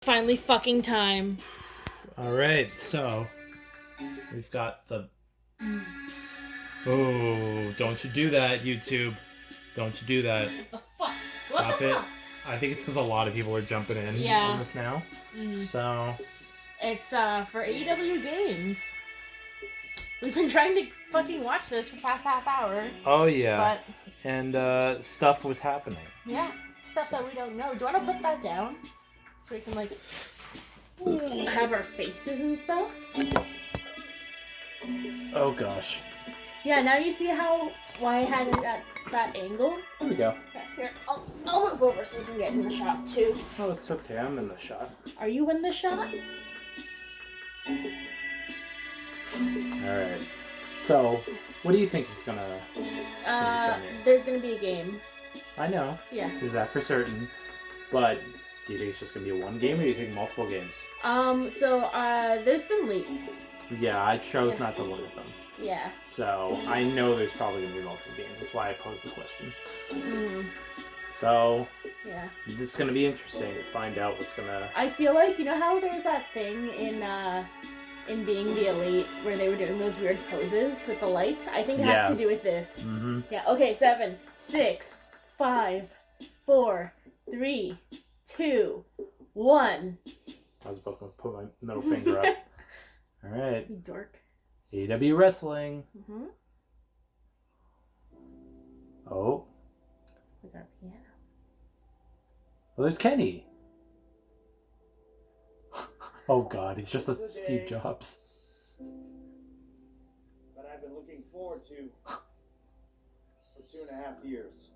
Finally fucking time. Alright, so we've got the... Oh, don't you do that, YouTube. Don't you do that. What the fuck? Stop it. I think it's because a lot of people are jumping in on this now. So... It's for AEW Games. We've been trying to fucking watch this for the past half hour. Oh, yeah. But... And stuff was happening. Yeah, stuff that we don't know. Do you want to put that down? So we can, like, have our faces and stuff? Oh, gosh. Yeah, now you see why I had it at that angle? There we go. Here, I'll move over so you can get in the shot, too. Oh, it's okay. I'm in the shot. Are you in the shot? Alright. So, what do you think is gonna... There's gonna be a game. I know. Yeah. There's that for certain. But do you think it's just gonna be one game, or do you think multiple games? There's been leaks. Yeah, I chose not to look at them. Yeah. So, I know there's probably gonna be multiple games. That's why I posed the question. Mm-hmm. So... Yeah. This is gonna be interesting to find out what's gonna... I feel like, you know how there was that thing in Being the Elite where they were doing those weird poses with the lights? I think it has to do with this. Mm-hmm. Yeah, okay, 7, 6, 5, 4, 3, 2, 1. I was about to put my middle finger up. Alright. You dork. AEW Wrestling. Mm-hmm. Oh. We got a piano. Well, there's Kenny. Oh god, he's just a Steve Jobs. That I've been looking forward to for 2.5 years.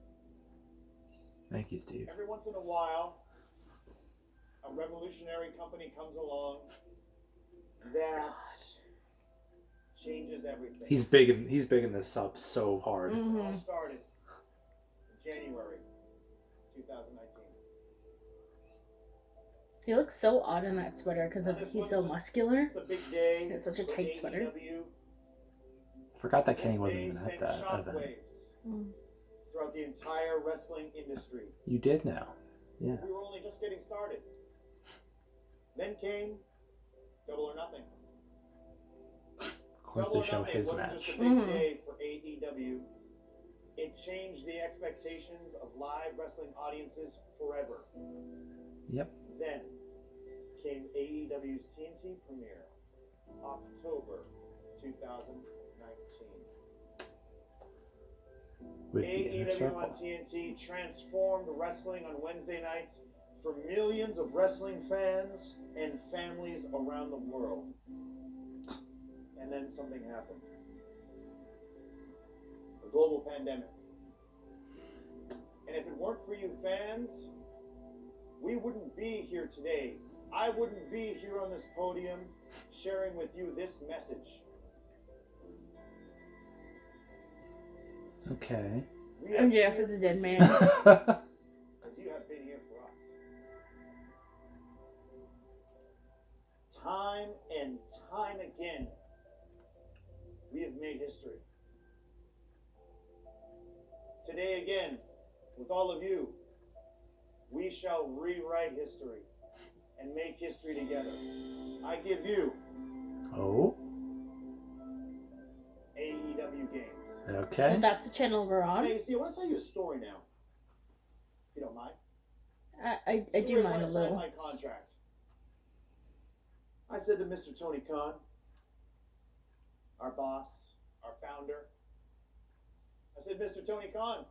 Thank you, Steve. Every once in a while, a revolutionary company comes along that changes everything. He's bigging this up so hard. Mm-hmm. It all started in January 2019. He looks so odd in that sweater because he's so muscular. It's a big day. It's such a tight sweater. I forgot that Kenny wasn't even at that event. Throughout the entire wrestling industry. You did now. Yeah. We were only just getting started. Then came Double or Nothing. Of course, they show his match. Just a big day for AEW. It changed the expectations of live wrestling audiences forever. Yep. Then came AEW's TNT premiere, October 2019. With the Inner AEW Circle. on TNT transformed wrestling on Wednesday nights for millions of wrestling fans and families around the world. And then something happened. A global pandemic. And if it weren't for you fans, we wouldn't be here today. I wouldn't be here on this podium sharing with you this message. Okay. MJF is a dead man. Because you have been here for us. Time and time again, we have made history. Today again, with all of you, we shall rewrite history and make history together. I give you Oh. AEW Games. Okay. Well, that's the channel we're on. Hey, see, I want to tell you a story now. If you don't mind. I do mind a little. My contract. I said to Mr. Tony Khan, our boss, our founder, I said, Mr. Tony Khan,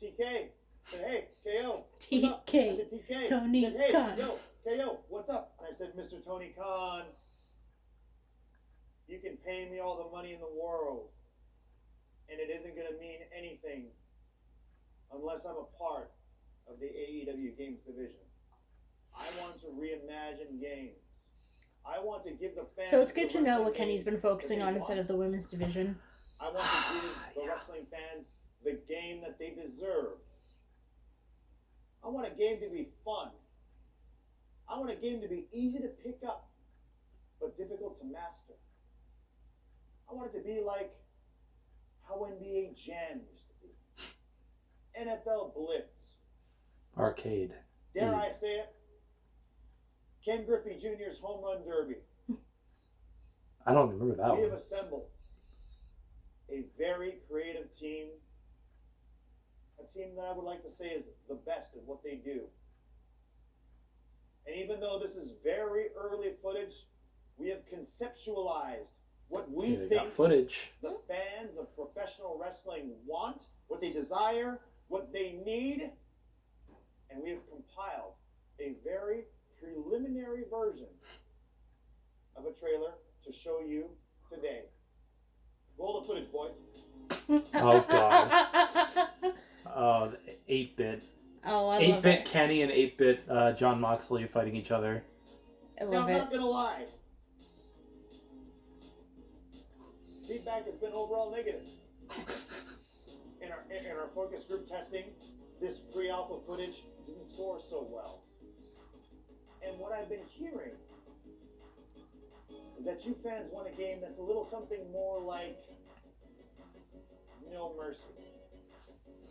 TK, I said, hey, KO. What's up? I said, TK. Tony said, hey, Khan. Yo, KO, what's up? And I said, Mr. Tony Khan, you can pay me all the money in the world, and it isn't going to mean anything unless I'm a part of the AEW Games division. I want to reimagine games. I want to give the fans... So it's good to know what Kenny's been focusing on instead of the women's division. I want to give the wrestling fans the game that they deserve. I want a game to be fun. I want a game to be easy to pick up, but difficult to master. I want it to be like how NBA Jam used to be. NFL Blitz. Arcade. Dare I say it? Ken Griffey Jr.'s Home Run Derby. I don't remember that We one. have assembled a very creative team. A team that I would like to say is the best at what they do. And even though this is very early footage, we have conceptualized what we think footage. the fans of professional wrestling want, what they desire, what they need, and we have compiled a very preliminary version of a trailer to show you today. Roll the footage, boys. Oh, God. Oh, 8-bit. Oh, I love 8-bit it. Kenny and 8-bit John Moxley fighting each other. I Now, love I'm it. not going to lie. Feedback has been overall negative. In our focus group testing, this pre-alpha footage didn't score so well. And what I've been hearing is that you fans want a game that's a little something more like No Mercy.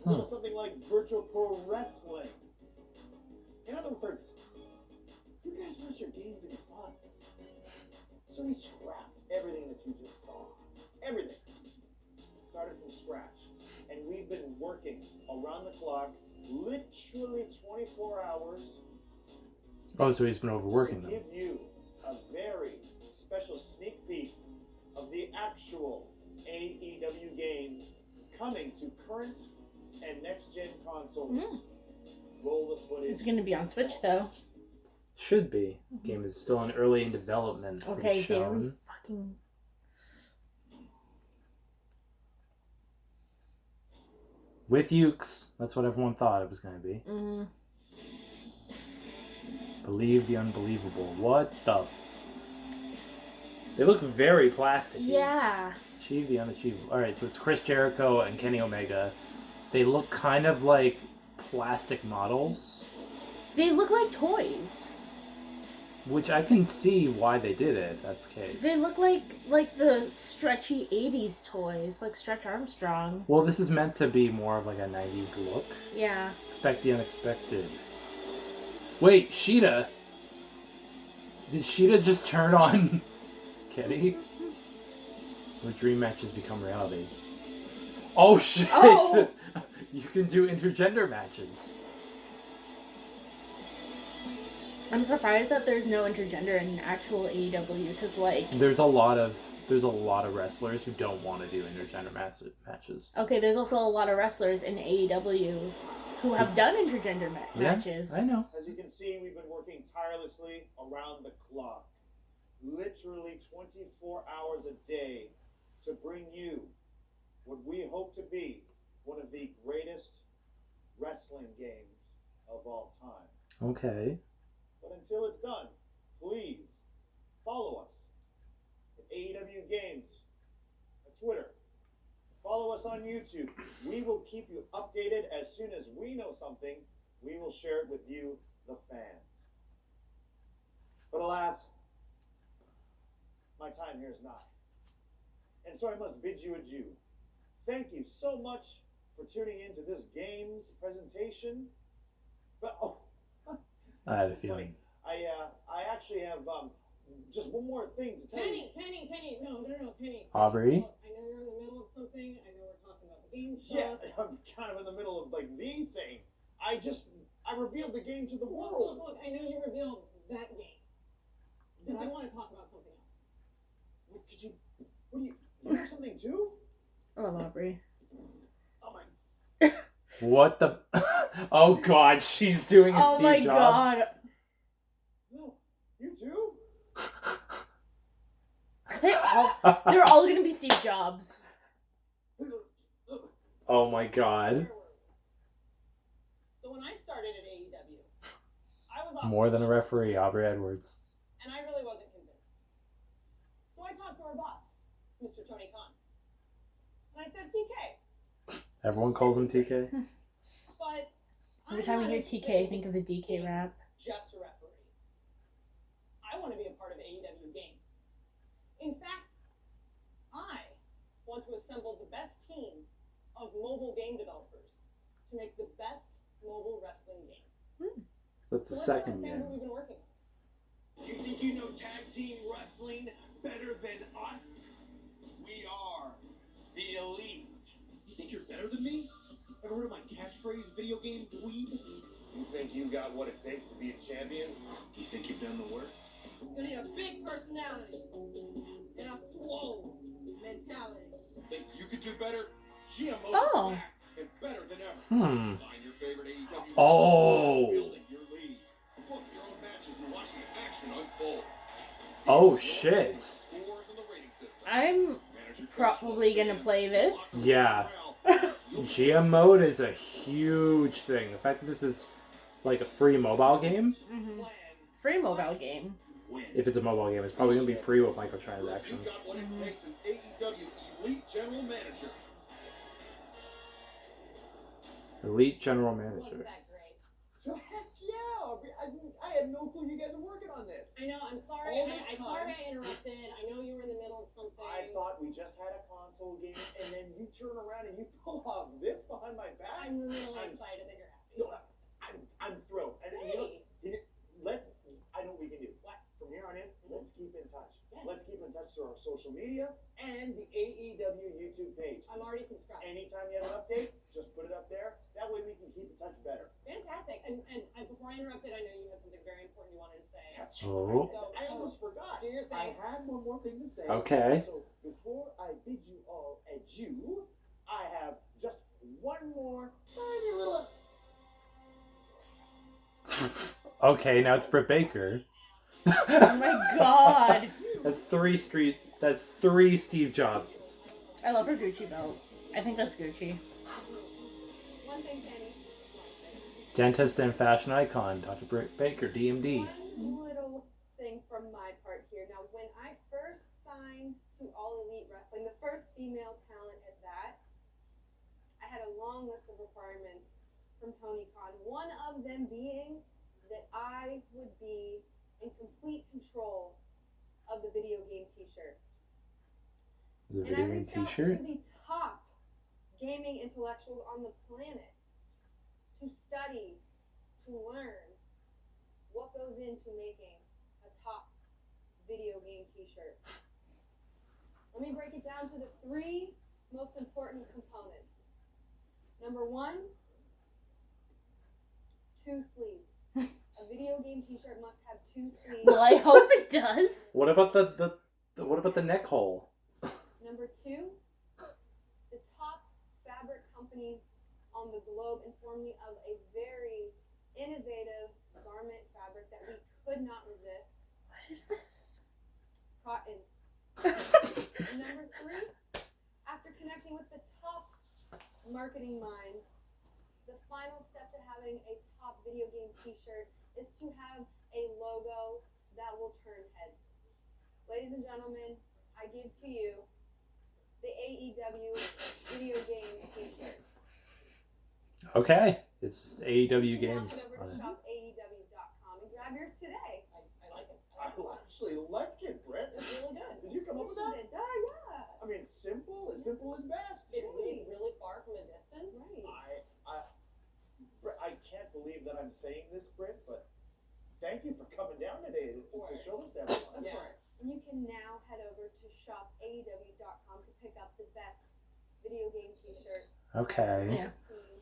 A little something like Virtual Pro Wrestling. In other words, you guys want your game to be fun. So we scrapped everything that you just saw. Everything. Started from scratch. And we've been working around the clock, literally 24 hours. Oh, so he's been overworking to them. give you a very special sneak peek of the actual AEW Games coming to current and next-gen consoles. Roll the footage. It's going to be on Switch, though. Should be. Game is still early in development. Okay, shown. very fucking... With Ukes. That's what everyone thought it was going to be. Mm-hmm. Believe the unbelievable. What the They look very plasticky. Yeah. Achieve the unachievable. Alright, so it's Chris Jericho and Kenny Omega. They look kind of like plastic models. They look like toys. Which I can see why they did it, if that's the case. They look like the stretchy 80s toys, like Stretch Armstrong. Well, this is meant to be more of like a 90s look. Yeah. Expect the unexpected. Wait, Sheeta? Did Sheeta just turn on Kenny? Where dream matches become reality. Oh shit! Oh. You can do intergender matches. I'm surprised that there's no intergender in actual AEW, because like... There's a lot of wrestlers who don't want to do intergender matches. Okay, there's also a lot of wrestlers in AEW who have done intergender matches. I know. As you can see, we've been working tirelessly around the clock. Literally 24 hours a day to bring you what we hope to be one of the greatest wrestling games of all time. Okay. But until it's done, please follow us at AEW Games on Twitter. Follow us on YouTube. We will keep you updated. As soon as we know something, we will share it with you, the fans. But alas, my time here is nigh. And so I must bid you adieu. Thank you so much for tuning into this game's presentation. But I had a feeling. I actually have just one more thing to tell you. Penny, no, Penny. Aubrey? I know you're in the middle of something. I know we're talking about the game Yeah, stuff. I'm kind of in the middle of like the thing. I revealed the game to the world. Look, I know you revealed that game. But I want to talk about something else. What do you know something too? I love Aubrey. Oh my. What the? Oh god, she's doing it. Oh Steve my Jobs. god. No, you too? Are they all... They're all gonna be Steve Jobs. Oh my god. So when I started at AEW, I was More than a referee, Aubrey Edwards. and I really wasn't convinced. So I talked to our boss, Mr. Tony Khan. And I said, TK. Everyone calls him TK. But Every time I hear TK, I think of the DK rap. Just a referee. I want to be a part of AEW Games. In fact, I want to assemble the best team of mobile game developers to make the best mobile wrestling game. That's the So let's second understand game. what we've been working on. you know tag team wrestling better than us? We are the elite. You think you're better than me? Ever heard of my catchphrase, video game dweeb? You think you got what it takes to be a champion? You think you've done the work? You need a big personality and a swole mentality. Think you could do better? GMO Oh. back and better than ever. Hmm. Find your favorite AEW Oh. building your league. Book your own matches and watch the action unfold. Oh, shit. Scores in the rating system. I'm probably gonna play this. Yeah. GM mode is a huge thing. The fact that this is like a free mobile game, Free mobile game. if it's a mobile game, it's probably going to be free with microtransactions. You got what it takes an AEW elite general manager. Elite General Wasn't Manager. that great? Heck yeah! I had no clue you guys were working on this. I know, I'm sorry. All this I'm time- sorry I interrupted. I know you were in the middle of something. I thought we just had a console game, and then you turn around and you pull off this behind my back. I'm really I'm- excited that you're happy. No, I'm thrilled. And you know, Hey. I know what we can do. What? From here on in, let's keep in touch. Yes. Let's keep in touch through our social media and the AEW YouTube page. I'm already subscribed. Anytime you have an update, just put it up there. That way we can keep in touch better. Fantastic. And before I interrupted, I know you had something very important you wanted to say. That's Oh. I almost forgot. Do your I thing. had one more thing to say. Okay. So before I bid you all adieu, I have just one more tiny little. Okay, now it's Britt Baker. Oh my god. That's three Steve Jobs. I love her Gucci belt. I think that's Gucci. One thing, Penny. Dentist and fashion icon, Dr. Britt Baker, DMD. One little thing from my part here. Now, when I first signed to All Elite Wrestling, the first female talent at that, I had a long list of requirements from Tony Khan. One of them being that I would be in complete control of the video game t-shirt. Is it a And I video game reached out t-shirt? to the top gaming intellectuals on the planet to study, to learn what goes into making a top video game t-shirt. Let me break it down to the three most important components. Number one, 2 sleeves. A video game t-shirt must have 2 sleeves. Well, I hope it does. What about the neck hole? Number 2, the top fabric companies on the globe informed me of a very innovative garment fabric that we could not resist. What is this? Cotton. And number 3, after connecting with the top marketing minds, the final step to having a top video game t-shirt is to have a logo that will turn heads. Ladies and gentlemen, I give to you the AEW video game t-shirt. Okay, it's just AEW You can now Games head on over it. to shopaew.com and grab yours today. I like it. I actually like it, Brett. It's really good. Did you come up with that? Yes, you did. Yeah. I mean, simple is best. It reads really far from a distance. Right. Brett, I can't believe that I'm saying this, Britt, but thank you for coming down today to show us that. Of Yeah. course. And you can now head over to shopaew.com to pick up the best video game t-shirt. Okay, Yeah.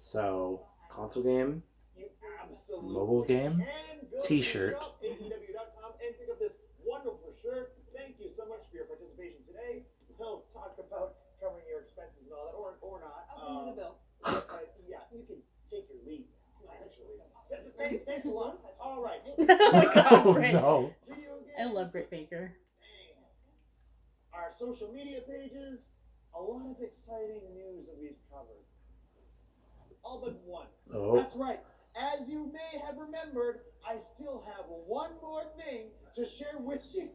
so console game, You absolutely mobile game, can go t-shirt. to AEW.com and pick up this wonderful shirt. Thank you so much for your participation today. We'll talk about covering your expenses and all that, or not. I'll send you the bill. Yeah, you can take your leave. Actually, thanks a lot. All right. Oh my god, Oh Britt. no. Video games. I love Britt Baker. Our social media pages, a lot of exciting news that we've covered. All but one. Oh, That's right. As you may have remembered, I still have one more thing to share with you.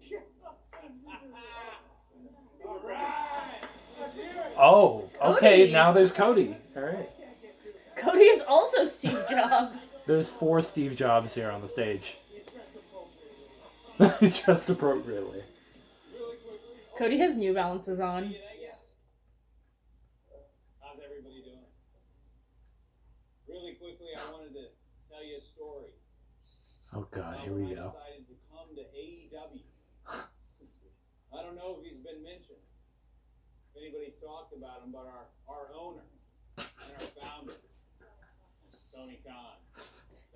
All right. Let's hear it. oh, okay. Cody. Now there's Cody. All right. Cody is also Steve Jobs. There's 4 Steve Jobs here on the stage, He's dressed appropriately. just appropriately. Really quickly. Cody has New Balances on. How's everybody doing? Really quickly, I wanted to tell you a story. Oh God, about here we when I go. decided to come to AEW. know if he's been mentioned. If anybody's talked about him, but our owner and our founder, Tony Khan.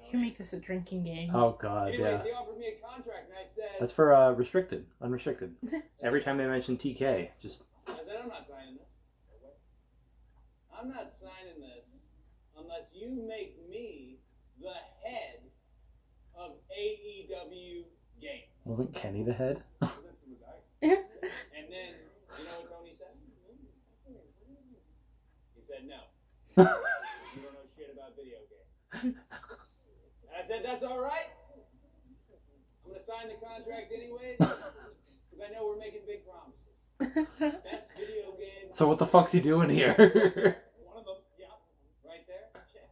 You can make this a drinking game. Oh God, Anyways, yeah. he offered me a contract, and I said, That's for restricted, unrestricted. Every time they mention TK, just I said, I'm not signing this. I'm not signing this unless you make me the head of AEW Games. wasn't Kenny the head? And then, you know what Tony said? He said, no. You don't know shit about video games. And I said, that's all right. I'm going to sign the contract anyways, because I know we're making big promises. Best video game. So what the fuck's he doing here? One of them, yeah, right there. Yeah.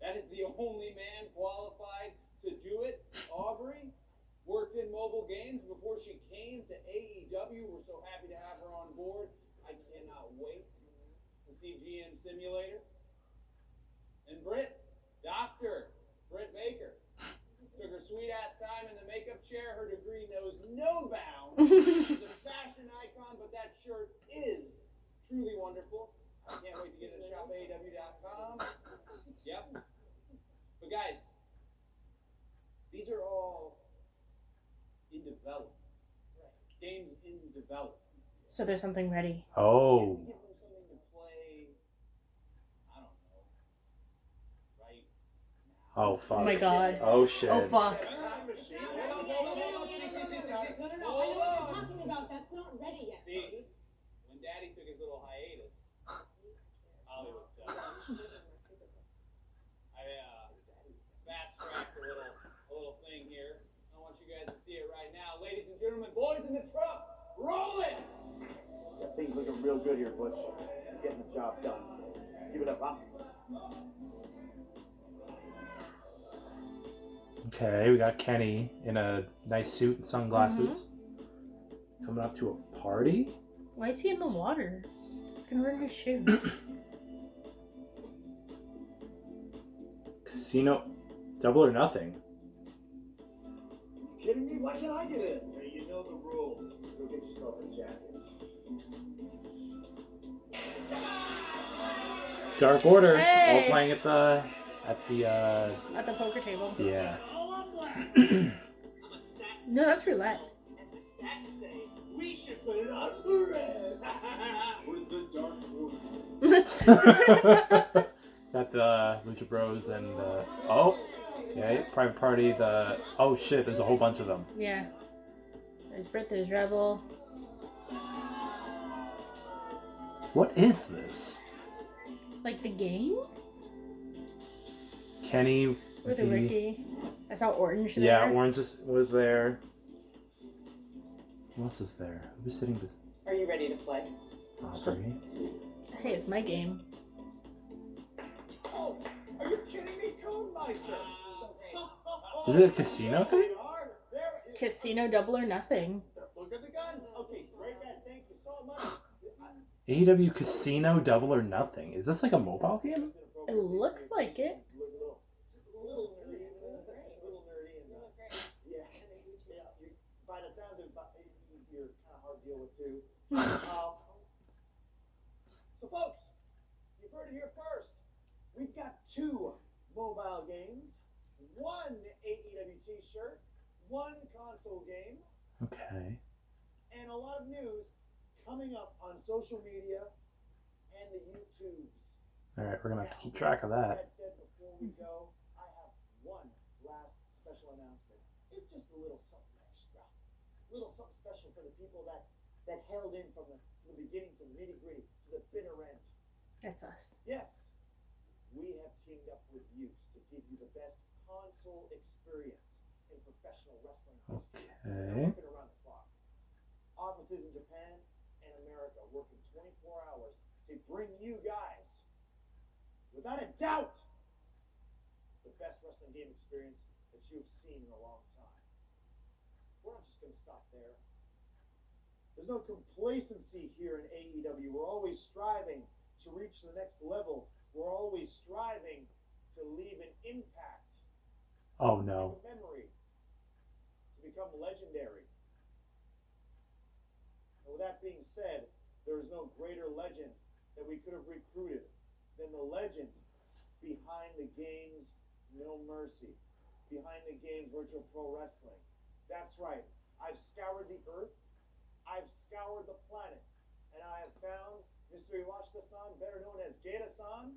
That is the only man qualified to do it. Aubrey worked in mobile games before she came to AEW. We're so happy to have her on board. I cannot wait to see GM Simulator. And Dr. Britt Baker, took her sweet ass time in the makeup chair. Her degree knows no bounds. She's a fashion icon, but that shirt is truly wonderful. I can't wait to get it at shopaw.com. Yep. But guys, these are all in development. Games in development. So there's something ready. Oh. Give them something to play, I don't know, right now. Oh fuck. Oh my God. Oh shit. Oh fuck. Time machine. No, no, I know what you're talking about. That's not ready yet. See, when Daddy took his little hiatus, Hollywood stuff, I fast-tracked a little thing here. I want you guys to see it right now. Ladies and gentlemen, boys in the truck, roll it! That thing's looking real good here, Butch. Getting the job done. Give it up, huh? Okay, we got Kenny in a nice suit and sunglasses. Coming up to a party? Why is he in the water? It's gonna ruin his shoes. Casino Double or Nothing. You kidding me? Why can't I get in? Hey, you know the rules. Go get yourself a jacket. Dark Order. Hey! All playing at the At the poker table. yeah. No, that's roulette. And the stats say we should put it on for red. With the dark order. Got the Lucha Bros and okay, Private Party, oh shit, there's a whole bunch of them. Yeah. There's Brit, there's Rebel. What is this? Like the game? Kenny With the Ricky. I saw Orange there. Yeah, Orange was there. Who else is there? Who's sitting beside Are you ready to play? Aubrey? Hey, it's my game. Oh, are you kidding me? Code Meister. Is it a casino thing? Casino Double or Nothing. Look at the gun. Okay, great guys. Thank you so much. AEW Casino Double or Nothing. Is this like a mobile game? It looks like it. A little nerdy. Yeah. You, by the sound of it, you're kind of hard to deal with too. So folks, you've heard it here first. We've got 2 mobile games, 1 AEW t-shirt, 1 console game, Okay. and a lot of news coming up on social media and the YouTubes. Alright, we're gonna have to keep track of that. Like I said before we go, I have one last special announcement. It's just a little something extra. A little something special for the people that held in from the beginning to the nitty-gritty, to the bitter end. That's us. Yes, we have teamed up with Use to give you the best console experience in professional wrestling history. Okay. Working around the clock. Offices in Japan and America working 24 hours to bring you guys, without a doubt, the best wrestling game experience that you've seen in a long time. We're not just going to stop there. There's no complacency here in AEW. We're always striving to reach the next level. We're always striving to leave an impact, Oh no. a memory, to become legendary. that being said, there is no greater legend that we could have recruited than the legend behind the game's No Mercy, behind the game's Virtual Pro Wrestling. That's right. I've scoured the earth, I've scoured the planet, and I have found Mr. Iwashita-san, better known as Gaeta-san,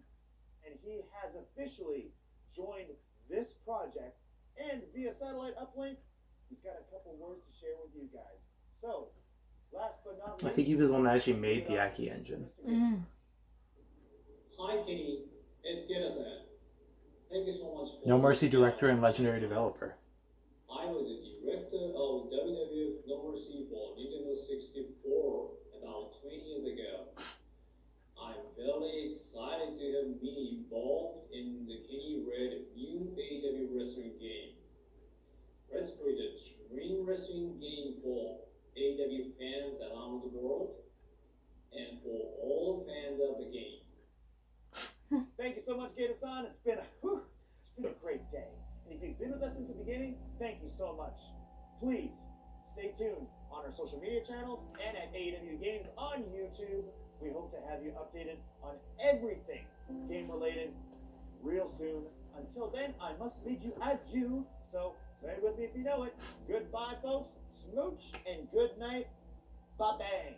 and he has officially joined this project, and via satellite uplink, he's got a couple words to share with you guys. So, last but not least, I think he was the one that actually made the Aki engine. Hi, Kenny. It's Gaeta-san. Thank you so much for... No Mercy director and legendary developer. I was the director of WWF No Mercy for Nintendo 64 about 20 years ago. I'm very excited to have been involved in the Kenny Red new AEW wrestling game. Let's create a dream wrestling game for AEW fans around the world and for all fans of the game. Thank you so much, Gaeta-san. It's been a great day. And if you've been with us since the beginning, thank you so much. Please stay tuned on our social media channels and at AEW Games on YouTube. We hope to have you updated on everything game-related real soon. Until then, I must lead you adieu. So say it with me if you know it. Goodbye, folks. Smooch and good night. Ba-bang.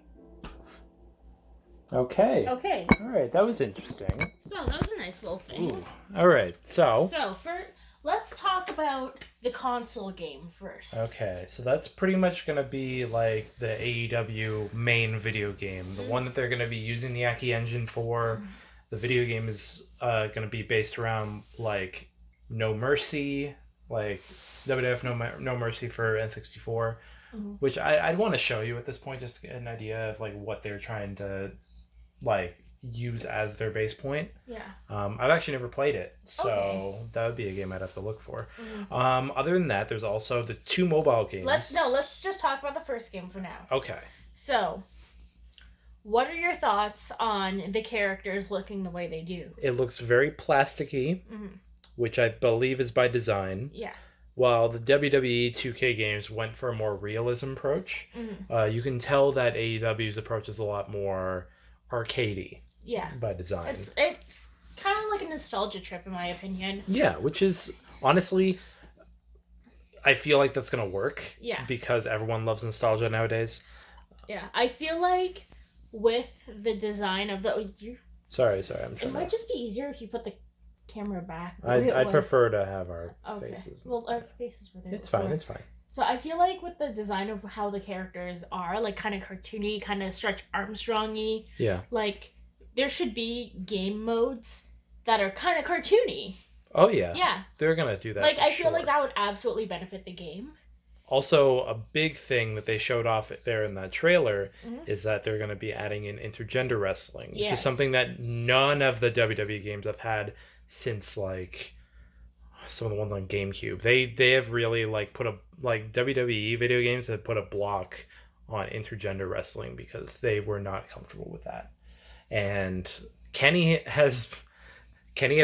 Okay. Okay. All right, that was interesting. So that was a nice little thing. Ooh. All right, so let's talk about the console game first. okay, so that's pretty much gonna be like the AEW main video game, the one that they're gonna be using the Aki engine for. The video game is gonna be based around like No Mercy, like WWF No Mercy for N64, which I'd want to show you at this point just to get an idea of like what they're trying to like use as their base point. Yeah. I've actually never played it, so Okay. that would be a game I'd have to look for. Other than that, there's also the 2 mobile games. Let's just talk about the first game for now. Okay. So, what are your thoughts on the characters looking the way they do? It looks very plasticky, which I believe is by design. Yeah. While the WWE 2K games went for a more realism approach, you can tell that AEW's approach is a lot more arcadey. Yeah. By design. It's kind of like a nostalgia trip, in my opinion. Yeah, which is honestly, I feel like that's gonna work. Yeah. Because everyone loves nostalgia nowadays. Yeah, I feel like with the design of the... Sorry, I'm It trying might just be easier if you put the camera back. I prefer to have our faces. Well, our faces were there It's before. fine, it's fine. So I feel like with the design of how the characters are, like kind of cartoony, kind of Stretch Armstrong-y, Yeah. like there should be game modes that are kind of cartoony. Oh, yeah. Yeah. They're going to do that. Like, for I feel sure. like that would absolutely benefit the game. Also, a big thing that they showed off there in that trailer is that they're going to be adding in intergender wrestling, which is something that none of the WWE games have had since, like, some of the ones on GameCube. They have really, like, put a... Like, WWE video games have put a block on intergender wrestling because they were not comfortable with that. And Kenny has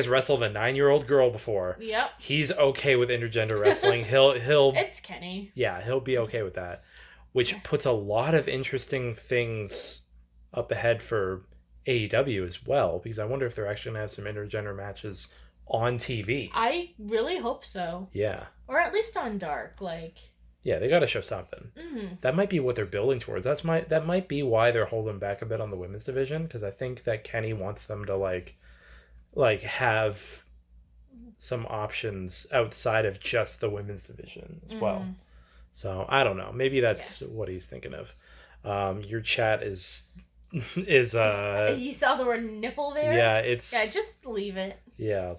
wrestled a 9-year-old girl before. Yep. He's okay with intergender wrestling. He'll It's Kenny. Yeah, he'll be okay with that. Which puts a lot of interesting things up ahead for AEW as well, because I wonder if they're actually gonna have some intergender matches on TV. I really hope so. Yeah. Or at least on Dark, like... Yeah, they gotta show something. That might be what they're building towards. That might be why they're holding back a bit on the women's division, because I think that Kenny wants them to like have some options outside of just the women's division as well. So I don't know. Maybe that's what he's thinking of. Your chat is You saw the word nipple there? Yeah, just leave it. Yeah,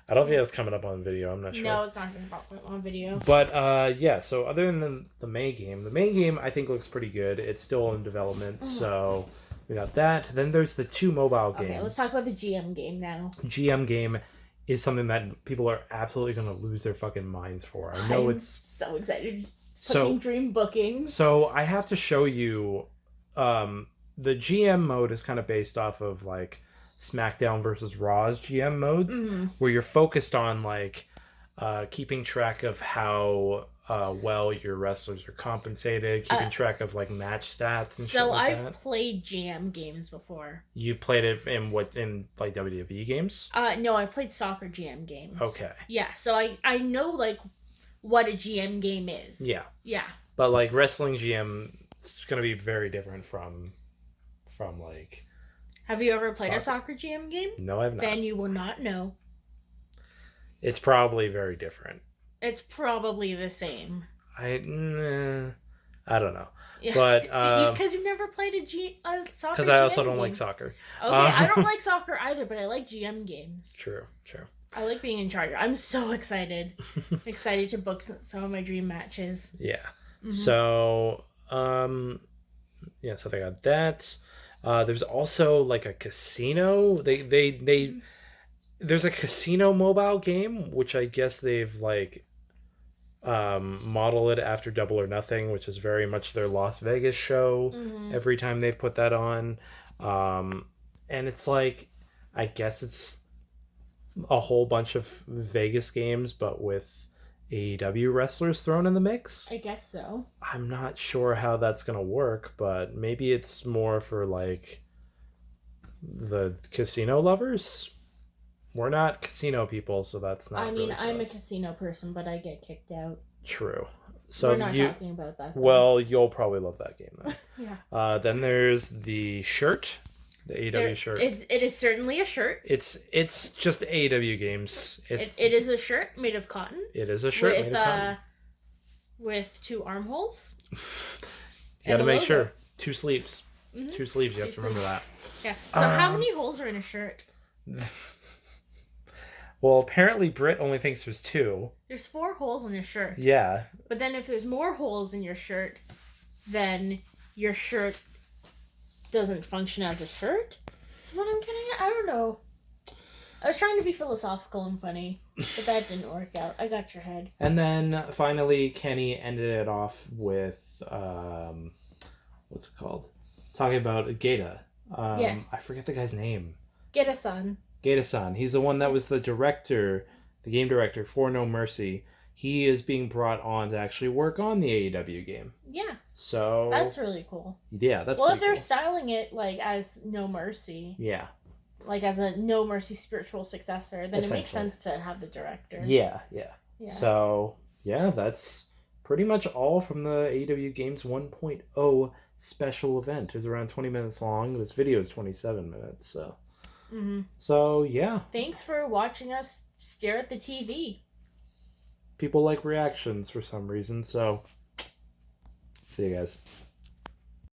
I don't think that's coming up on video. I'm not sure. No, it's not going to pop up on video. But yeah, so other than the main game I think looks pretty good. It's still in development, so we got that. Then there's the 2 mobile games. Okay, let's talk about the GM game now. GM game is something that people are absolutely going to lose their fucking minds for. I know it's so excited. Putting dream bookings. So I have to show you the GM mode is kind of based off of like SmackDown versus Raw's GM modes, where you're focused on like keeping track of how well your wrestlers are compensated, keeping track of like match stats and shit So like I've that? played GM games before. You played it in like WWE games? No, I played soccer GM games. Okay. Yeah, so I know like what a GM game is. Yeah. Yeah. But like wrestling GM, it's gonna be very different from like. Have you ever played a soccer GM game? No, I've not. Then you will not know. It's probably very different. It's probably the same. I don't know. Yeah. But because you've never played a soccer. Because I also GM don't game. like soccer. Okay, I don't like soccer either, but I like GM games. True. I like being in charge. I'm so excited. Excited to book some of my dream matches. Yeah. Mm-hmm. So, so they got that. There's also like a casino. They there's a casino mobile game, which I guess they've like modeled it after Double or Nothing, which is very much their Las Vegas show. Mm-hmm. Every time they've put that on, and it's like, I guess it's a whole bunch of Vegas games, but with AEW wrestlers thrown in the mix. I guess so. I'm not sure how that's gonna work, but maybe it's more for like the casino lovers. We're not casino people, so that's not. I mean, really I'm us. a casino person, but I get kicked out. True. So we're not talking about that. Though. Well, you'll probably love that game then. Yeah. Then there's the shirt, the AEW shirt. It is certainly a shirt. It's just AEW games. It is a shirt made of cotton. It is a shirt made of cotton. With 2 armholes. You got to make sure 2 sleeves. Mm-hmm. 2 sleeves. You have to remember that. Yeah. So how many holes are in a shirt? Well, apparently Britt only thinks there's 2. There's 4 holes in a shirt. Yeah. But then if there's more holes in your shirt, then your shirt doesn't function as a shirt? That's what I'm getting at. I don't know. I was trying to be philosophical and funny, but that didn't work out. I got your head. And then finally, Kenny ended it off with, what's it called? Talking about Gaeta. Yes. I forget the guy's name. Gaeta-san. Gaeta-san. He's the one that was the director, the game director for No Mercy. He is being brought on to actually work on the AEW game. Yeah. So that's really cool. Yeah, that's well, if pretty they're cool. styling it like as No Mercy. Yeah. Like as a No Mercy spiritual successor, then it makes sense to have the director. Yeah. So yeah, that's pretty much all from the AEW Games 1.0 special event. It was around 20 minutes long. This video is 27 minutes, so. Mm-hmm. So yeah. Thanks for watching us stare at the TV. People like reactions for some reason, so see you guys.